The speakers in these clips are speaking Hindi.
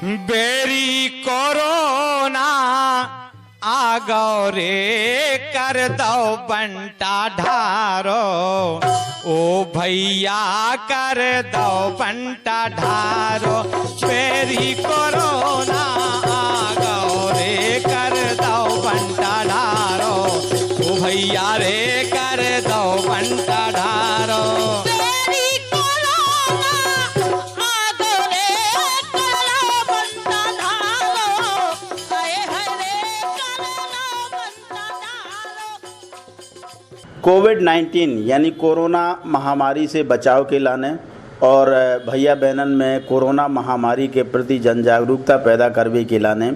बेरी कोरोना आ गौ रे कर दो बंटा ढारो, ओ भैया कर दो बंटा ढारो। बेरी कोरोना आ गौ रे कर दो बंटा ढारो, ओ भैया रे कर दो बंटा ढारो। कोविड-19 यानी कोरोना महामारी से बचाव के लाने और भैया बहनन में कोरोना महामारी के प्रति जन जागरूकता पैदा करने के लाने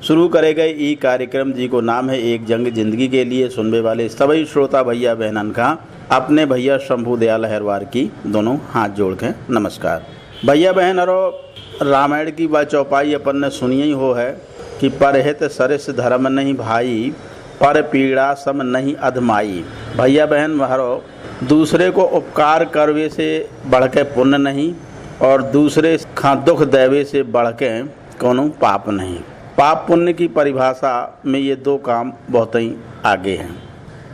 शुरू करे गए ई कार्यक्रम जी को नाम है एक जंग जिंदगी के लिए। सुनने वाले सभी श्रोता भैया बहनन का अपने भैया शंभू दयाल अहिरवार की दोनों हाथ जोड़ के नमस्कार। भैया बहन और रामायण की बात चौपाई अपन ने सुनी ही हो है कि परहित सरिस धर्म नहीं भाई, पर पीड़ा सम नहीं अधमाई। भैया बहन महारो, दूसरे को उपकार करवे से बढ़ के पुण्य नहीं और दूसरे का दुख देवे से बढ़ के कोनो पाप नहीं। पाप पुण्य की परिभाषा में ये दो काम बहुत ही आगे हैं,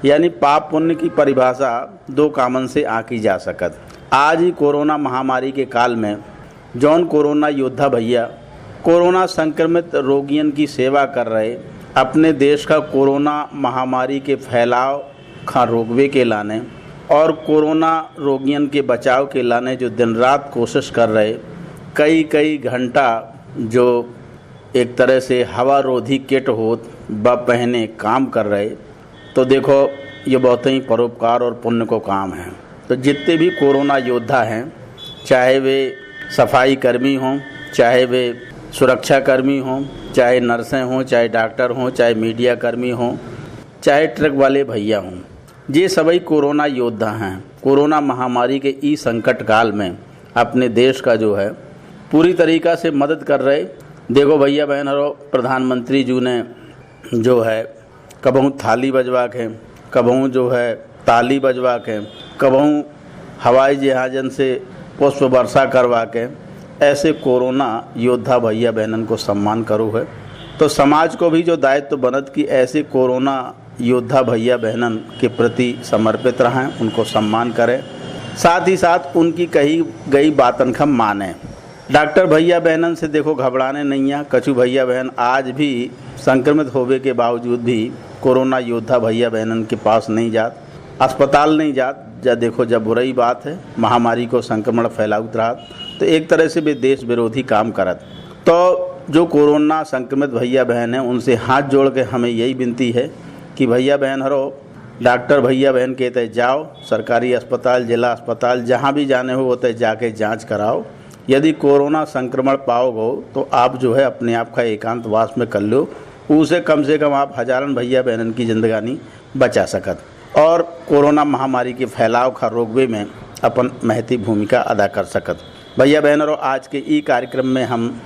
यानी पाप पुण्य की परिभाषा दो कामन से आकी जा सकत। आज ही कोरोना महामारी के काल में जौन कोरोना योद्धा भैया कोरोना संक्रमित रोगियन की सेवा कर रहे, अपने देश का कोरोना महामारी के फैलाव का रोकवे के लाने और कोरोना रोगियन के बचाव के लाने जो दिन रात कोशिश कर रहे, कई घंटा जो एक तरह से हवा रोधी किट होत ब पहने काम कर रहे, तो देखो ये बहुत ही परोपकार और पुण्य को काम है। तो जितने भी कोरोना योद्धा हैं, चाहे वे सफाई कर्मी हों, चाहे वे सुरक्षा कर्मी हों, चाहे नर्सें हों, चाहे डॉक्टर हों, चाहे मीडिया कर्मी हों, चाहे ट्रक वाले भैया हों, ये सभी कोरोना योद्धा हैं। कोरोना महामारी के ई संकट काल में अपने देश का जो है पूरी तरीक़ा से मदद कर रहे। देखो भैया बहन और प्रधानमंत्री जी ने जो है कबहू थाली बजवा के, कबहू जो है ताली बजवा के, कबहू हवाई जहाज़न से पुष्प वर्षा करवा के ऐसे कोरोना योद्धा भैया बहनन को सम्मान करो है। तो समाज को भी जो दायित्व बनत कि ऐसे कोरोना योद्धा भैया बहनन के प्रति समर्पित रहें, उनको सम्मान करें, साथ ही साथ उनकी कही गई बातन का माने। डॉक्टर भैया बहनन से देखो घबराने नहीं है। कछु भैया बहन आज भी संक्रमित होने के बावजूद भी कोरोना योद्धा भैया बहनन के पास नहीं जात, अस्पताल नहीं जात। जब देखो जब बुरी बात है, महामारी को संक्रमण फैलाउत रहा, तो एक तरह से भी देश विरोधी काम करत। तो जो कोरोना संक्रमित भैया बहन हैं, उनसे हाथ जोड़ के हमें यही विनती है कि भैया बहन हरो, डॉक्टर भैया बहन कहते जाओ, सरकारी अस्पताल, जिला अस्पताल, जहाँ भी जाने हो होते जाके जांच कराओ। यदि कोरोना संक्रमण पाओगे तो आप जो है अपने आप का एकांतवास में कर लो, उसे कम से कम आप हजारन भैया बहनन की जिंदगानी बचा सकत और कोरोना महामारी के फैलाव का रोकवे में अपन महती भूमिका अदा कर सकत। भैया बहनों, आज के ई कार्यक्रम में हम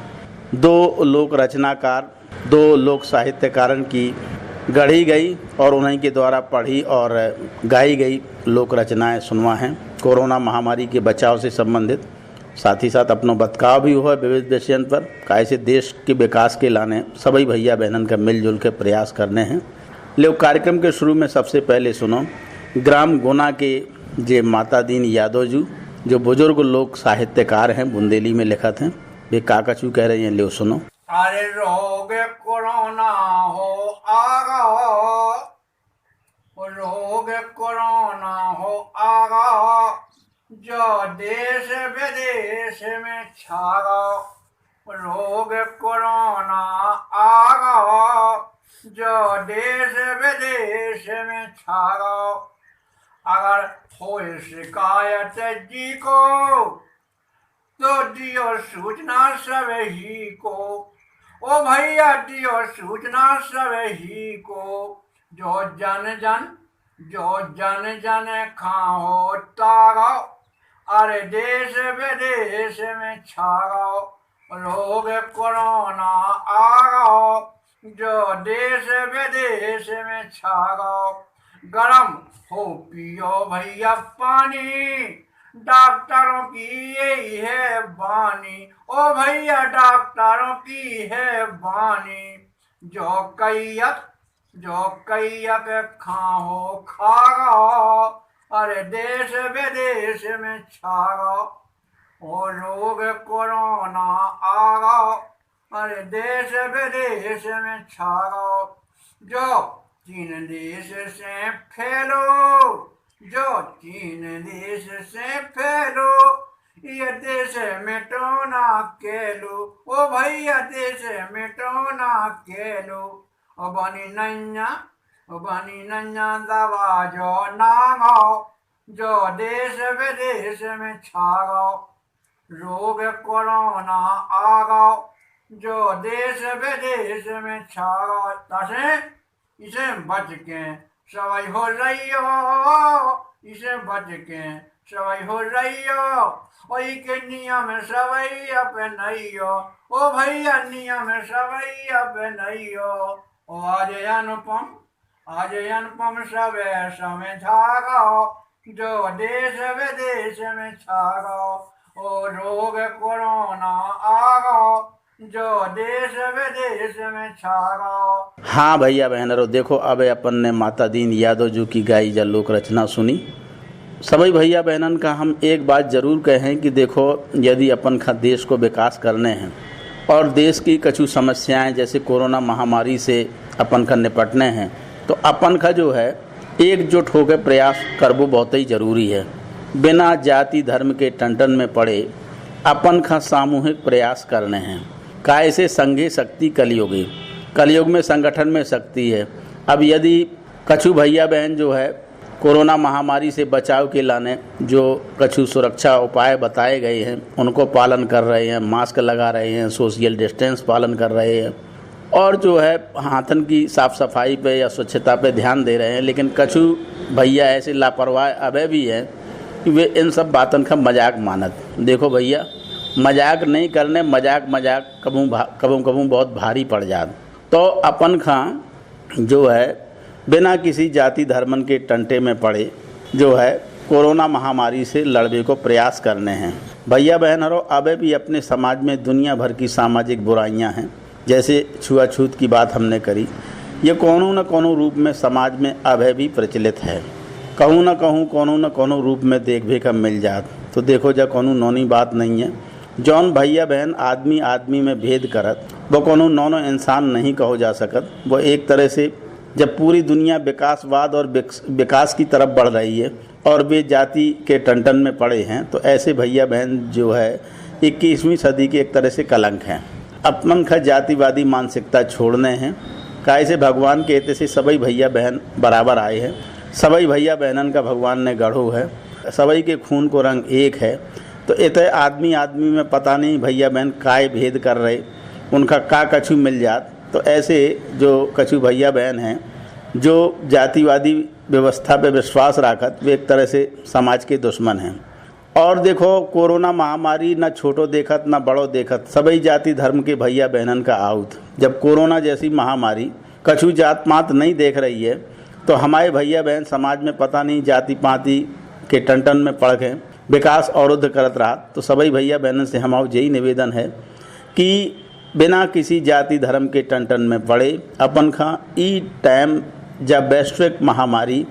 दो लोक रचनाकार, दो लोक साहित्यकारन की गढ़ी गई और उन्हीं के द्वारा पढ़ी और गाई गई लोक रचनाएं सुनवा हैं कोरोना महामारी के बचाव से संबंधित। साथ ही साथ अपनों बतकाव भी हुआ विविध विषयों पर, कैसे देश के विकास के लाने सभी भैया बहनन का मिलजुल के प्रयास करने हैं। ले कार्यक्रम के शुरू में सबसे पहले सुनो ग्राम गुना के जे माता दीन यादव जी, जो बुजुर्ग लोक साहित्यकार हैं, बुंदेली में लिखत हैं, वे काकचू कह रहे हैं। ले सुनो। अरे रोग कोरोना हो आगा, रोग कोरोना हो आगा, जो देश विदेश में छागा। रोग कोरोना आगा, जो देश विदेश में छागा। अगर हो शिकायत जी को तो दियो सूचना सभी को, ओ भैया दियो सूचना सभी को। जो जन खाओ तागा, अरे देश विदेश में छागा। रोग कोरोना आगा, जो देश विदेश में छागा। गरम हो पियो भैया पानी, डॉक्टरों की यही है बानी, ओ भैया डॉक्टरों की है बानी। जो कैयक खाओ खाओ, अरे देश विदेश में छाओ। ओ लोग कोरोना आ गओ, अरे देश विदेश में छाओ। जो चीन देश से फैलो, जो चीन देश से फैलो, ये देश मिटो ना केलो, ओ भैया देश मिटो ना केलो। ओ बनी नैया दवा जो नागो, जो देश विदेश में छागो। रोग कोरोना आ गओ, जो देश विदेश में छागो। तसे इसे बच के सवई हो रहियो, इसे बच के सवई हो रहियो। वही के नियम सवई अपनइयो, ओ भैया नियम सवई अपनइयो। ओ आज अनुपम सवे समझागो, जो देश विदेश में छागो। ओ रोग कोरोना आ गओ, जो देश विदेश में छागो। हाँ भैया बहनों, देखो अब अपन ने माता दीन यादव जी की गाई जा लोक रचना सुनी। सभी भैया बहनन का हम एक बात जरूर कहें कि देखो, यदि अपन का देश को विकास करने हैं और देश की कछु समस्याएं जैसे कोरोना महामारी से अपन का निपटने हैं, तो अपन का जो है एकजुट होकर प्रयास करना बहुत ही ज़रूरी है। बिना जाति धर्म के टंटन में पड़े अपन का सामूहिक प्रयास करने हैं। काय से संघे शक्ति कलयुगी, कलयुग में संगठन में शक्ति है। अब यदि कछु भैया बहन जो है कोरोना महामारी से बचाव के लाने जो कछु सुरक्षा उपाय बताए गए हैं उनको पालन कर रहे हैं, मास्क लगा रहे हैं, सोशल डिस्टेंस पालन कर रहे हैं और जो है हाथन की साफ़ सफाई पे या स्वच्छता पे ध्यान दे रहे हैं। लेकिन कछु भैया ऐसे लापरवाह अबे भी हैं कि वे इन सब बातन का मजाक मानत। देखो भैया, मजाक नहीं करने, मजाक कबू बहुत भारी पड़ जात। तो अपन का जो है बिना किसी जाति धर्मन के टंटे में पड़े जो है कोरोना महामारी से लड़ने को प्रयास करने हैं। भैया बहनों, अबे भी अपने समाज में दुनिया भर की सामाजिक बुराइयां हैं। जैसे छुआछूत की बात हमने करी, ये कोनो न कोनो रूप में समाज में अबे भी प्रचलित है। कहूँ न कहूँ कोनो न कोनो रूप में देखने का मिल जात। तो देखो, जब कोनो नौनी बात नहीं है। जौन भैया बहन आदमी आदमी में भेद करत, वो कोनो नौनो इंसान नहीं कहो जा सकत। वो एक तरह से जब पूरी दुनिया विकासवाद और विकास की तरफ बढ़ रही है और वे जाति के टंटन में पड़े हैं, तो ऐसे भैया बहन जो है 21वीं सदी के एक तरह से कलंक हैं। अपन का जातिवादी मानसिकता छोड़ने हैं। कैसे भगवान के एते से सभी भैया बहन बराबर आए हैं। सभी भैया बहनन का भगवान ने गढ़ो है, सभी के खून को रंग एक है। तो इतने आदमी आदमी में पता नहीं भैया बहन काय भेद कर रहे, उनका का कछु मिल जात। तो ऐसे जो कछु भैया बहन हैं जो जातिवादी व्यवस्था पे विश्वास रखत, वे एक तरह से समाज के दुश्मन हैं। और देखो, कोरोना महामारी न छोटो देखत न बड़ो देखत, सभी जाति धर्म के भैया बहनन का आउत। जब कोरोना जैसी महामारी कछु जात पात नहीं देख रही है, तो हमारे भैया बहन समाज में पता नहीं जाति पाति के टंटन में पड़ के विकास अवरुद्ध करत रहा। तो सभी भैया बहनन से हमारा यही निवेदन है कि बिना किसी जाति धर्म के टंटन में पड़े अपन का ई टाइम जब वैश्विक महामारी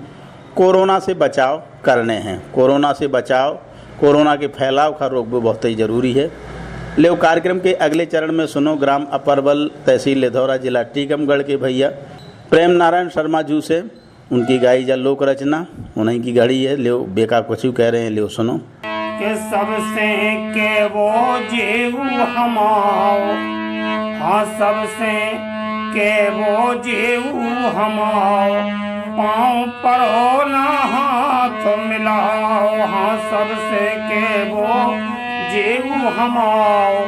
कोरोना से बचाव करने हैं। कोरोना से बचाव, कोरोना के फैलाव का रोक भी बहुत ही ज़रूरी है। ले कार्यक्रम के अगले चरण में सुनो ग्राम अपरवल, तहसील लिधौरा, जिला टीकमगढ़ के भैया प्रेम नारायण शर्मा जू से उनकी गाई जा लोक रचना, उन्हीं की गाड़ी है। ले बेका कुछ कह रहे हैं, ले सुनो। के सबसे के वो जीव हमाओ, हाँ सबसे के वो जीव हमाओ, पाँव परो ना हाथ मिलाओ। हाँ सबसे के वो जीव हमाओ,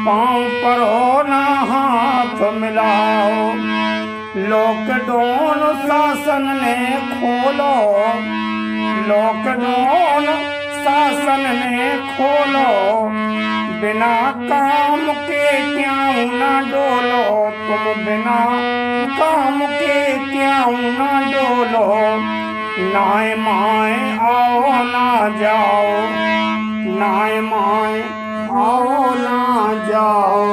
पाँव परो ना हाथ मिलाओ। लॉकडाउन शासन ने खोलो, लॉकडाउन शासन ने खोलो। बिना काम के क्यों ना डोलो, तुम बिना काम के क्यों ना डोलो। नाए माए आओ ना जाओ, नाय माय आओ ना जाओ,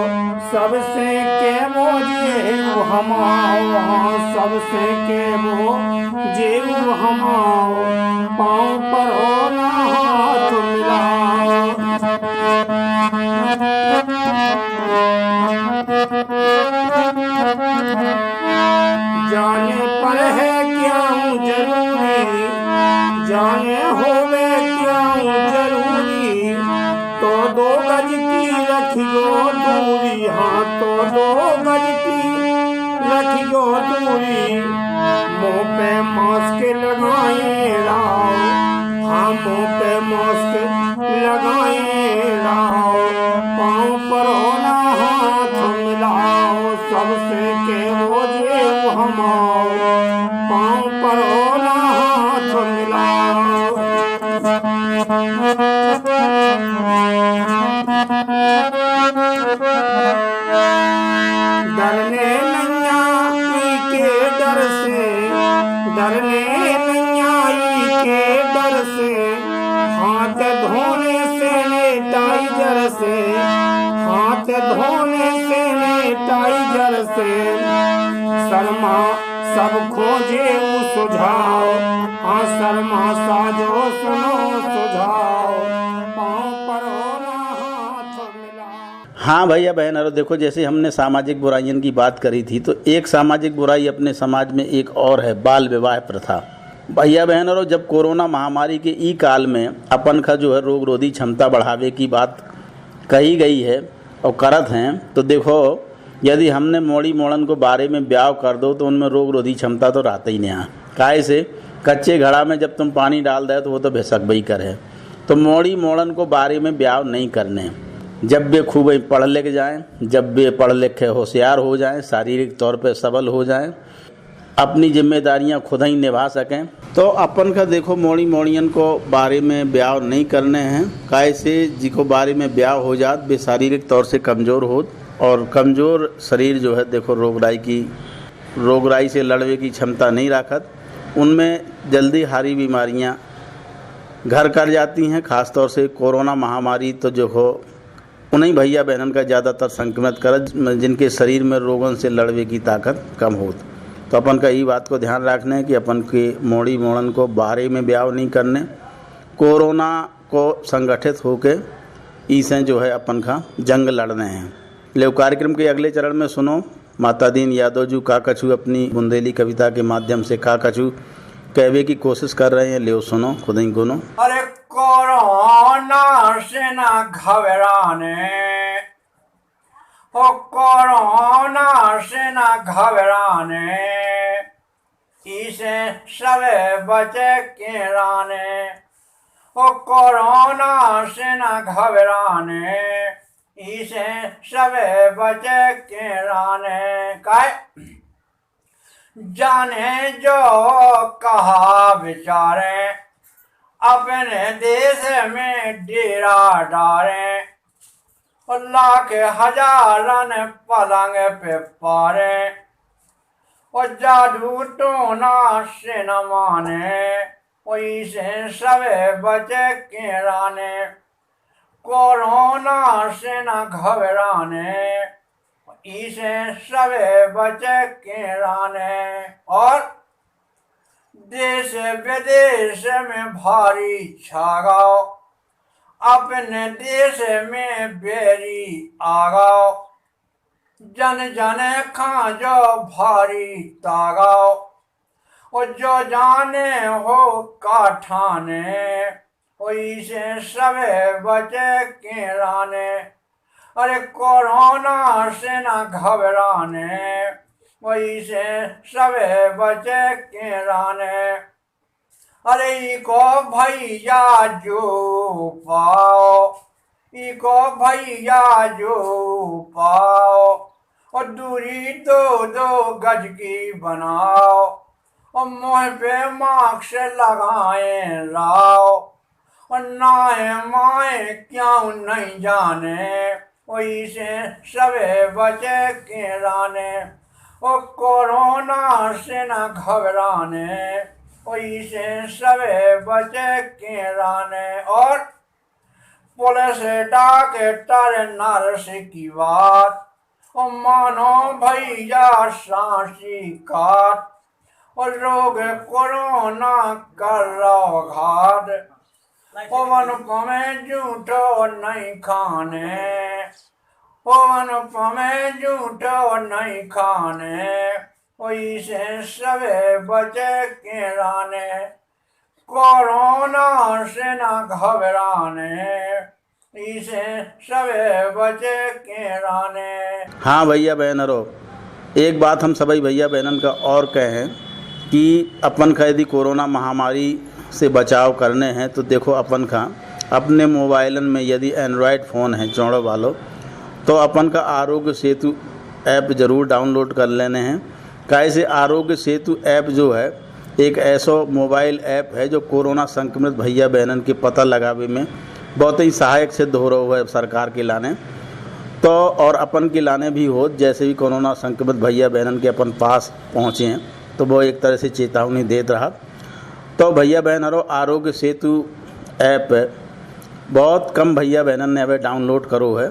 सबसे के वो जेऊ हमाओ, हाँ सबसे के वो जेऊ हमाओ, पाँव पर हो ना हाथ मिलाओ। जाने पर है क्या जरूरी, जाने होवे क्या जरूरी, तो 2 गज की रखियो दूरी, हाँ तो 2 गज की रखियो दूरी। मुँह पे मास्क लगाए लाओ, हाँ मुँह पे मास्क लगाए लाओ, पाँव पर होना हाथ मिलाओ, सबसे के वो जेऊ हमाओ, पाँव पर होना हाथ मिलाओ। डरने नैयाई के डर से, डरने नैयाई के डर से, हाथ धोने से सैनिटाइजर से, हाथ धोने से सैनिटाइजर से, शर्मा सब खोजे वो सुझाव, हाँ शर्मा साजो सुनो सुझाव, पाँव पर होना हाथ मिलाओ। हाँ भैया बहन और देखो, जैसे हमने सामाजिक बुराइयों की बात करी थी, तो एक सामाजिक बुराई अपने समाज में एक और है, बाल विवाह प्रथा। भैया बहन और जब कोरोना महामारी के ई काल में अपन का जो है रोग रोधी क्षमता बढ़ावे की बात कही गई है और करत हैं, तो देखो यदि हमने मोड़ी मोड़न को बारे में ब्याह कर दो तो उनमें रोग रोधी क्षमता तो रहता ही नहीं है। काहे से कच्चे घड़ा में जब तुम पानी डाल दे तो वो तो बेशक बही करे। तो मोड़ी मोड़न को बारे में ब्याह नहीं करने। जब वे खूब पढ़ लिख जाएं, जब वे पढ़ लिख होशियार हो जाएं, शारीरिक तौर पर सबल हो जाएं, अपनी जिम्मेदारियां खुद ही निभा सकें, तो अपन का देखो मोड़ी मोड़ियन को बारे में ब्याह नहीं करने हैं। काहे से जिको बारे में ब्याह हो जात वे शारीरिक तौर से कमज़ोर हो, और कमज़ोर शरीर जो है देखो रोगराई से लड़ने की क्षमता नहीं रखत, उनमें जल्दी हारी बीमारियां घर कर जाती हैं। ख़ास तौर से कोरोना महामारी तो जो हो उन्हीं भैया बहनन का ज़्यादातर संक्रमित कर, जिनके शरीर में रोगों से लड़ने की ताकत कम हो। तो अपन का ये बात को ध्यान रखना है कि अपन के मोड़ी मोड़न को बारे में ब्याह नहीं करने, कोरोना को संगठित होके इसे जो है अपन का जंग लड़ने हैं। ले कार्यक्रम के अगले चरण में सुनो माता दीन यादव जी का कछु अपनी बुंदेली कविता के माध्यम से का कछु कहवे की कोशिश कर रहे हैं। ले सुनो खुद ही गुनो। अरे कोरोना से ना घबराने, ओ कोरोना से ना घबराने, इसे सब बचे के राने, ओ कोरोना से ना घबराने, इसे सब बचे के राने। काय जाने जो कहा विचारे, अपने देश में डेरा डारे, लाख हजारन पलंग पे पारे, और जादू टोना से न माने, वही से सब बचे के राने। कोरोना से न घबराने, इसे सब बचे के राने। और देश विदेश में भारी छागाओ, अपने देश में बेरी आगाओ, जन जन खा जो भारी तागाओ, और जो जाने हो काठाने, वही से सब बचे के राने। अरे कोरोना से न घबराने, वही से सब बचे के राने। अरे इको भैया जो पाओ, इको भैया जो पाओ, और दूरी 2-2 गज की बनाओ, और मुँह पे मास्क लगाए लाओ, और नाए माए क्यों नहीं जाने, वही से सब बचे के राने। ओ कोरोना से न घबराने, वही से सब बचे के राने। और पुलिस डॉक्टर नर्स की बात ओ मानो भैया सांसी काट और रोग कोरोना कर रहो घाट पवन में झूठो नहीं खाने पवन में झूठो नहीं खाने वही से सवे बचे के राने कोरोना से न घबराने इसे सवे बचे के राने। हाँ भैया बहनों, एक बात हम सभी भैया बहनन का और कहें कि अपन का यदि कोरोना महामारी से बचाव करने हैं तो देखो अपन का अपने मोबाइलन में यदि एंड्रॉयड फ़ोन है चौड़ों वालों तो अपन का आरोग्य सेतु ऐप ज़रूर डाउनलोड कर लेने हैं। कैसे आरोग्य सेतु ऐप जो है एक ऐसा मोबाइल ऐप है जो कोरोना संक्रमित भैया बहनन के पता लगावे में बहुत ही सहायक सिद्ध हो रहा है सरकार के लाने तो और अपन के लाने भी हो। जैसे भी कोरोना संक्रमित भैया बहनन के अपन पास पहुँचे हैं तो वो एक तरह से चेतावनी देते रहा। तो भैया बहनों, आरोग्य सेतु ऐप बहुत कम भैया बहनन ने अब डाउनलोड करो है।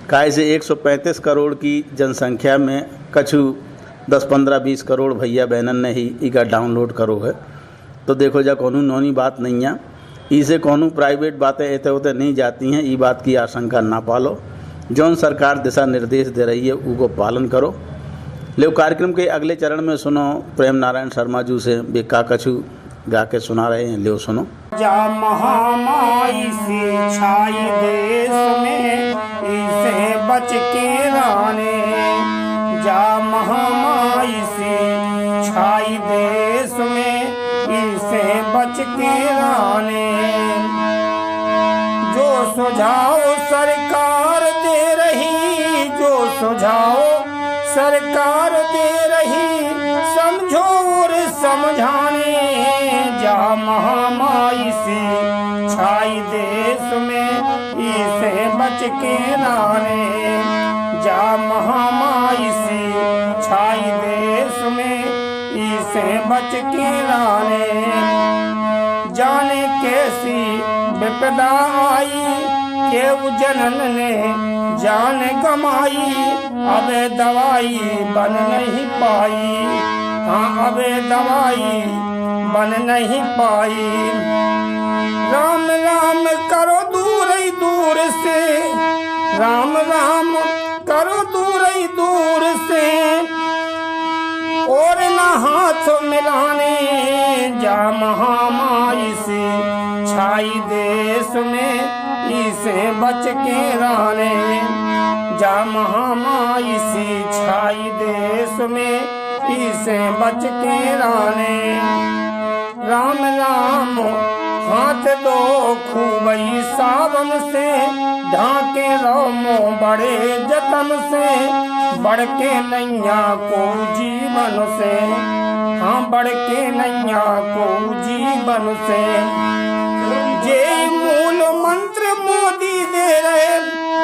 कैसे 135 करोड़ की जनसंख्या में कछु 10, 15, 20 करोड़ भैया बहनन ने ही इका डाउनलोड करो है। तो देखो जा कोनो नौनी बात नहीं है, इसे कोनो प्राइवेट बातें ऐसे होते नहीं जाती हैं। ये बात की आशंका ना पालो, जौन सरकार दिशा निर्देश दे रही है उनको पालन करो। ले कार्यक्रम के अगले चरण में सुनो प्रेम नारायण शर्मा जी से वे का कछु गा के सुना रहे हैं, ले सुनो। जा महामारी से छाई देश में इसे बच के रहने, जा महामारी से छाई देश में इसे बच के रहने। जो सुझाव सरकार दे रही, जो सुझाव सरकार दे रही, समझो और समझाने। जा महामारी से छाई देश में इसे बच के रहने, जा महामारी से छाई देश में इसे बच के रहने। जाने कैसी विपदा आई केव जनन ने जान गमाई, अब दवाई बन नहीं पाई, हाँ अब दवाई बन नहीं पाई। राम राम करो दूर ही दूर से, राम राम करो दूर ही दूर से, और न हाथ मिलाने। जा महामारी से छाई देश में इसे बच के रहने, जा महामारी से छाई देश में इसे बच के रहने। राम राम हाथ दो खूब ही सावन से, ढाके रोमो बड़े जतन से, बढ़ के नैया को जीवन से, हाँ बढ़ के नैया को जीवन से। जे मूल मंत्र मोदी दे रहे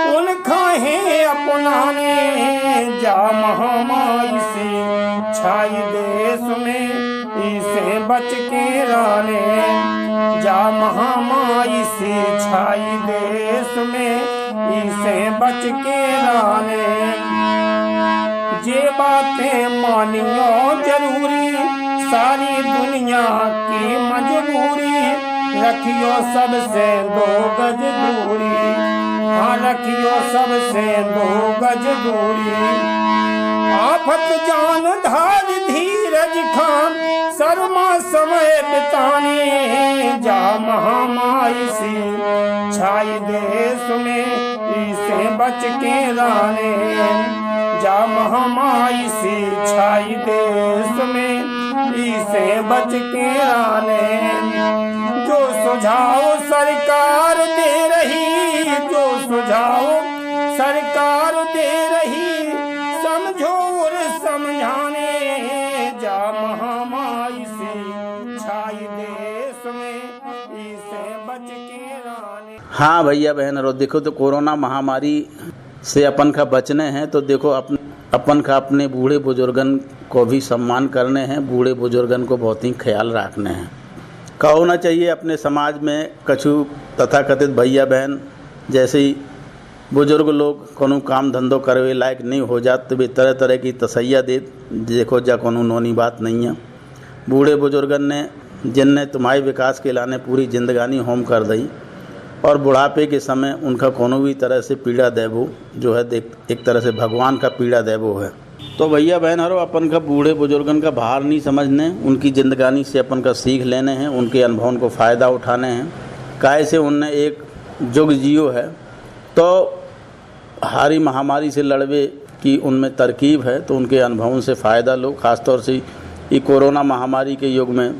उनका है अपनाने। जा महामारी से छाई देश में इसे बच के रहने, जा महामारी से छाई देश में इसे बच के रहने। जे बातें मानियो जरूरी, सारी दुनिया की मजबूरी, रखियो सबसे 2 गज दूरी, हाँ रखियो सबसे 2 गज दूरी। आफत जान धार धीरज खान शर्मा समय बिताने। जा महामारी से छाई देश में इसे बच के रहने, जा महामारी से छाई देश में इसे बच के रहने। जो सुझाव सरकार दे रही, जो सुझाव सरकार दे रही, समझो और समझाने। जा महामारी से छाई देश में इसे बच के रहने। हाँ भैया बहन, देखो तो कोरोना महामारी से अपन का बचने हैं तो देखो अपन का अपने बूढ़े बुजुर्गन को भी सम्मान करने हैं, बूढ़े बुजुर्गन को बहुत ही ख्याल रखने हैं। का होना चाहिए अपने समाज में कछु तथाकथित भैया बहन जैसे ही बुजुर्ग लोग कोनो काम धंधो करवे लायक नहीं हो जात तो वे तरह तरह की तसैया दे देखो जा कोनो नोनी बात नहीं है। बूढ़े बुजुर्गन ने जिनने तुम्हारे विकास के लाने पूरी जिंदगानी होम कर दी और बुढ़ापे के समय उनका कोनो भी तरह से पीड़ा देवो जो है एक तरह से भगवान का पीड़ा देवो है। तो भैया बहन हरो अपन का बूढ़े बुजुर्गन का बाहर नहीं समझने, उनकी जिंदगानी से अपन का सीख लेने हैं, उनके अनुभव को फ़ायदा उठाने हैं। काहे से उनने एक जुग जियो है तो हारी महामारी से लड़वे की उनमें तरकीब है, तो उनके अनुभवों से फ़ायदा लो। ख़ासतौर से ये कोरोना महामारी के युग में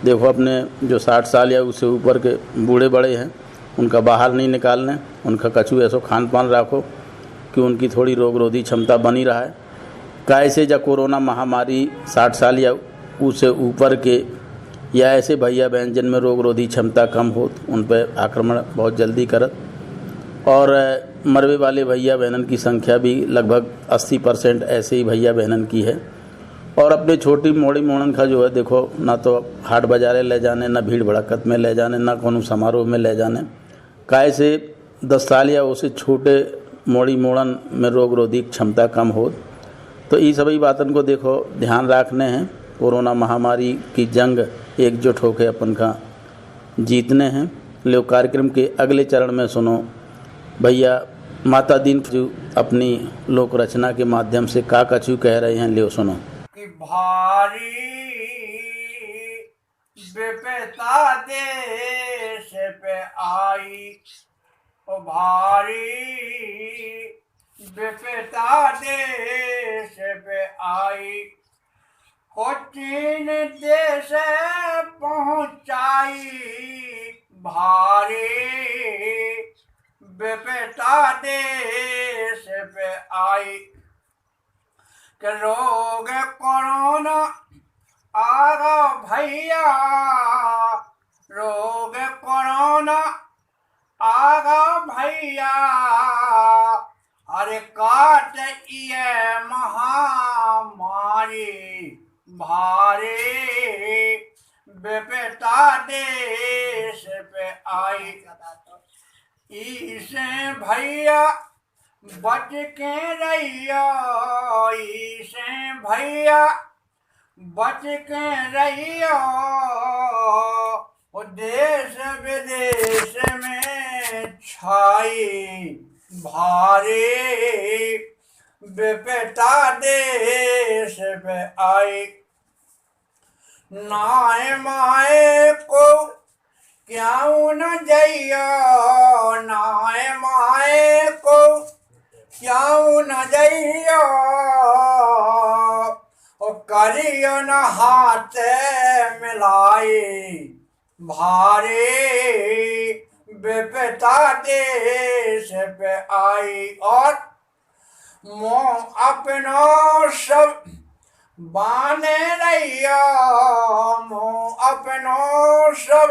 देखो अपने जो 60 साल या उससे ऊपर के बूढ़े बड़े हैं उनका बाहर नहीं निकालने, उनका कछु ऐसो खान पान रखो कि उनकी थोड़ी रोग रोधी क्षमता बनी रहा है। कैसे जब कोरोना महामारी 60 साल या उससे ऊपर के या ऐसे भैया बहन जिनमें रोग रोधी क्षमता कम हो उन पर आक्रमण बहुत जल्दी करत और मरवे वाले भैया बहनन की संख्या भी लगभग 80% ऐसे ही भैया बहनन की है। और अपने छोटी मोड़ी मोड़न का जो है देखो ना तो हाट बाजारे ले जाने, ना भीड़ भड़कत में ले जाने, ना कोनो समारोह में ले जाने। काहे से 10 साल या उससे छोटे मोड़ी मोड़न में रोग रोधी क्षमता कम हो, तो ये सभी बातन को देखो ध्यान रखने हैं। कोरोना महामारी की जंग एकजुट होकर अपन का जीतने हैं। लो कार्यक्रम के अगले चरण में सुनो भैया माता दीन अपनी लोक रचना के माध्यम से का कछु कह रहे हैं, लियो सुनो। कि भारी विपदा देश पे आई, ओ भारी विपदा देश पे आई, हो चीन देश पहुँचाई, भारी विपदा देश पे आई। कि रोग कोरोना आगा भैया, रोग कोरोना आगा भैया, अरे काट ये महामारी, भारी विपदा देश पे आई। इसे भैया बच के रहियो, इसे भैया बच के रहियो, वो देश विदेश में छाई, भारी विपदा देश पे आई। नाय माए को क्यों न जइयो, नाय माए को क्यों न जइयो, ओ करियो न हाथ मिलाई, भारी विपदा देश पे आई। और मोह अपनो सब बाने रहियो, मोह अपनो सब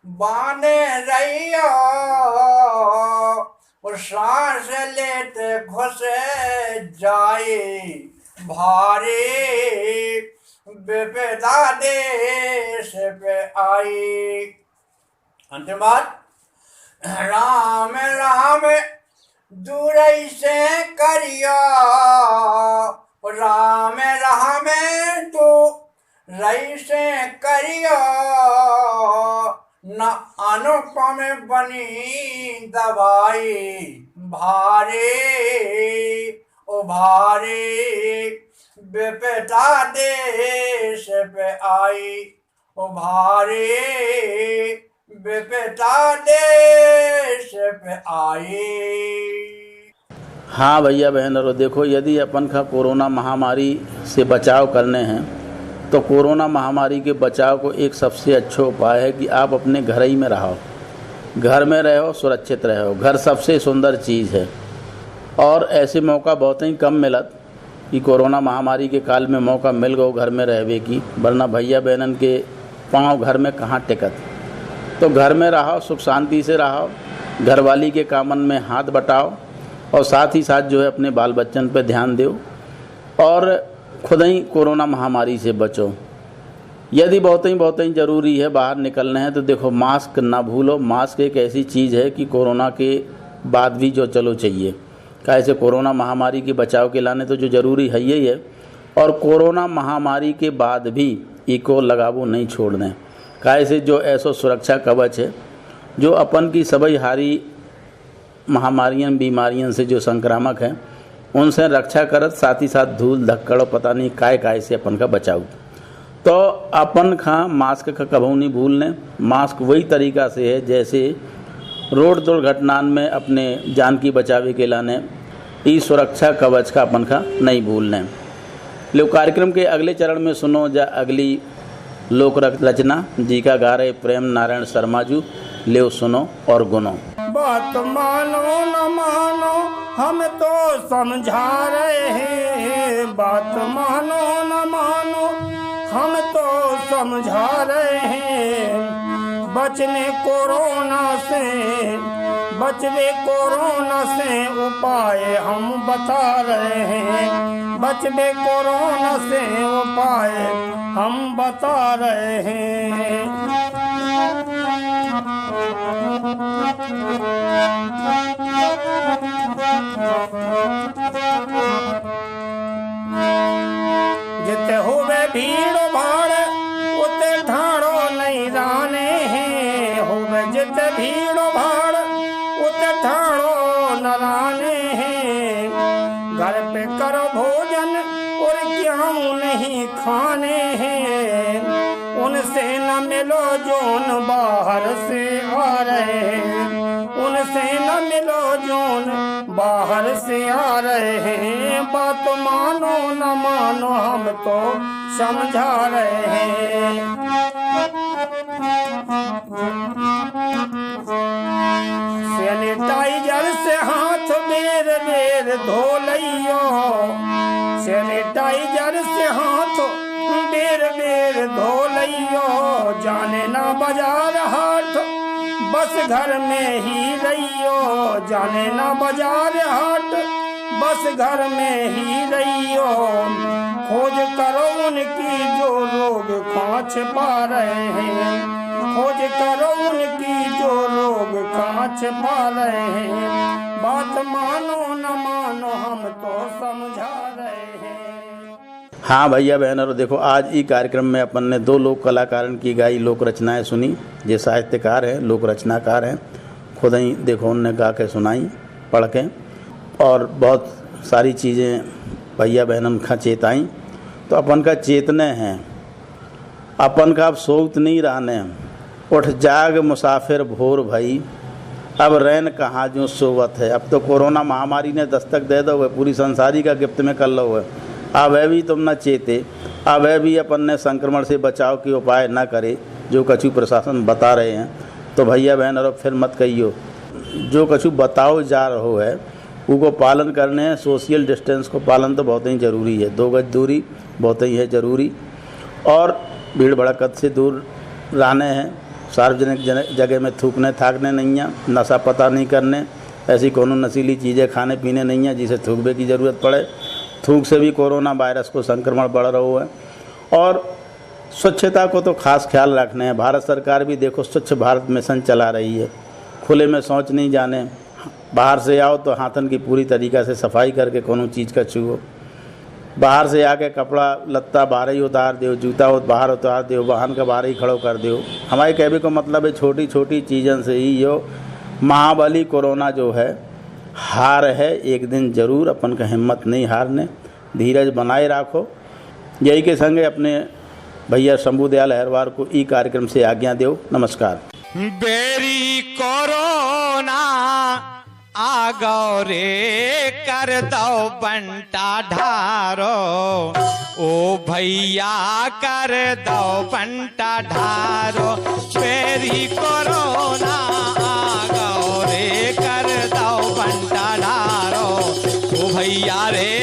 बाने रहियो, और सांस लेते घुसे जाए, भारी विपदा देश पे आई। अंतिम बात, राम राम दूर से करियो, राम राम दूर से करियो, न अनुपम बनी दवाई, भारी ओ भारी विपदा देश पे आई, ओ भारी विपदा देश पे आई। हाँ भैया बहन और देखो यदि अपन का कोरोना महामारी से बचाव करने हैं तो कोरोना महामारी के बचाव को एक सबसे अच्छा उपाय है कि आप अपने घर ही में रहो, घर में रहो, सुरक्षित रहो। घर सबसे सुंदर चीज़ है और ऐसे मौका बहुत ही कम मिलत कि कोरोना महामारी के काल में मौका मिल गो घर में रहवे की, वरना भैया बहनन के पाँव घर में कहाँ टिकत। तो घर में रहो, सुख शांति से रहो, घरवाली के कामन में हाथ बटाओ और साथ ही साथ जो है अपने बाल बच्चन पर ध्यान दो और खुद ही कोरोना महामारी से बचो। यदि बहुत ही ज़रूरी है बाहर निकलना है तो देखो मास्क ना भूलो। मास्क एक ऐसी चीज़ है कि कोरोना के बाद भी जो चलो चाहिए। कैसे कोरोना महामारी के बचाव के लाने तो जो जरूरी है ही है, और कोरोना महामारी के बाद भी इको लगावो नहीं छोड़ने। कैसे जो ऐसो सुरक्षा कवच है जो अपन की सभी हारी महामारियां बीमारियों से जो संक्रामक हैं उनसे रक्षा करत, साथ ही साथ धूल धक्कड़ पता नहीं काय से अपन का बचाव। तो अपन का मास्क का कभी नहीं भूलने। मास्क वही तरीका से है जैसे रोड दुर्घटना में अपने जान की बचावे के लाने इस सुरक्षा कवच का अपन का नहीं भूलने। लो कार्यक्रम के अगले चरण में सुनो जा अगली लोक रचना जी का गा रहे प्रेम नारायण शर्मा जी। ले सुनो और गुनो। बात मानो न मानो हम तो समझा रहे हैं, बात मानो न मानो हम तो समझा रहे हैं। बचने कोरोना से उपाय हम बता रहे हैं, बचने कोरोना से उपाय हम बता रहे हैं। जिते हुए भीड़ भाड़ उते ठाड़ो नहीं राने हैं, हुए जिते भीड़ भाड़ उते ठाड़ो न राने हैं। घर पे करो भोजन और क्यों नहीं खाने हैं, उनसे न मिलो जोन बाहर से आ रहे हैं, उनसे न मिलो जोन बाहर से आ रहे हैं। बात मानो न मानो हम तो समझा रहे हैं। सैनिटाइजर से हाथ बेर बेर धो लियो, सैनिटाइजर से हाथ बेर बेर धो लियो। जाने ना बाजार हाट बस घर में ही रहियो, जाने ना बाजार हाट बस घर में ही रहियो। खोज करो उनकी जो लोग कहाँ छिपा रहे हैं, खोज करो उनकी जो लोग कहाँ छिपा रहे हैं। बात मानो न मानो हम तो समझा रहे हैं। हाँ भैया बहन, और देखो आज ई कार्यक्रम में अपन ने दो लोक कलाकारन की गाई लोक रचनाएं सुनी। ये साहित्यकार हैं, लोक रचनाकार हैं, खुद ही देखो उनने गा के सुनाई पढ़ के, और बहुत सारी चीज़ें भैया बहनन खा चेताई। तो अपन का चेतने हैं, अपन का अब सोत नहीं रहने। उठ जाग मुसाफिर भोर भई, अब रैन कहाँ जो सोवत है। अब तो कोरोना महामारी ने दस्तक दे दो है, पूरी संसारी का गिफ्ट में कर लो है। अब भी तुम न चेते, अब भी अपन ने संक्रमण से बचाव के उपाय न करे जो कछु प्रशासन बता रहे हैं। तो भैया बहन और फिर मत कहियो, जो कछु बताओ जा रहो है उनको पालन करने हैं। सोशल डिस्टेंस को पालन तो बहुत ही ज़रूरी है, 2 गज दूरी बहुत ही है ज़रूरी, और भीड़ भड़कत से दूर रहने हैं। सार्वजनिक जगह में थूकने थाकने नहीं है, नशा पता नहीं करने, ऐसी कोनो नशीली चीज़ें खाने पीने नहीं है जिसे थूकने की ज़रूरत पड़े। थूक से भी कोरोना वायरस को संक्रमण बढ़ रहा है। और स्वच्छता को तो खास ख्याल रखना है। भारत सरकार भी देखो स्वच्छ भारत मिशन चला रही है। खुले में शौच नहीं जाने, बाहर से आओ तो हाथन की पूरी तरीक़ा से सफाई करके कोनो चीज़ का छुओ। बाहर से आके कपड़ा लत्ता बाहर ही उतार दो, जूता बाहर उतार दो, वाहन का बाहर ही खड़ो कर दो। हमारे कहने को मतलब है छोटी छोटी चीज़ों से ही यो महाबली कोरोना जो है हार है। एक दिन ज़रूर अपन का हिम्मत नहीं हारने, धीरज बनाए रखो। यही के संगे अपने भैया शंभू दयाल अहिरवार को ई कार्यक्रम से आज्ञा दो। नमस्कार। बेरी कोरोना आ गौ रे कर दो बंटा ढारो, ओ भैया कर दो बंटा ढारो। बेरी कोरोना आ गौ रे कर दो बंटा ढारो, ओ भैया रे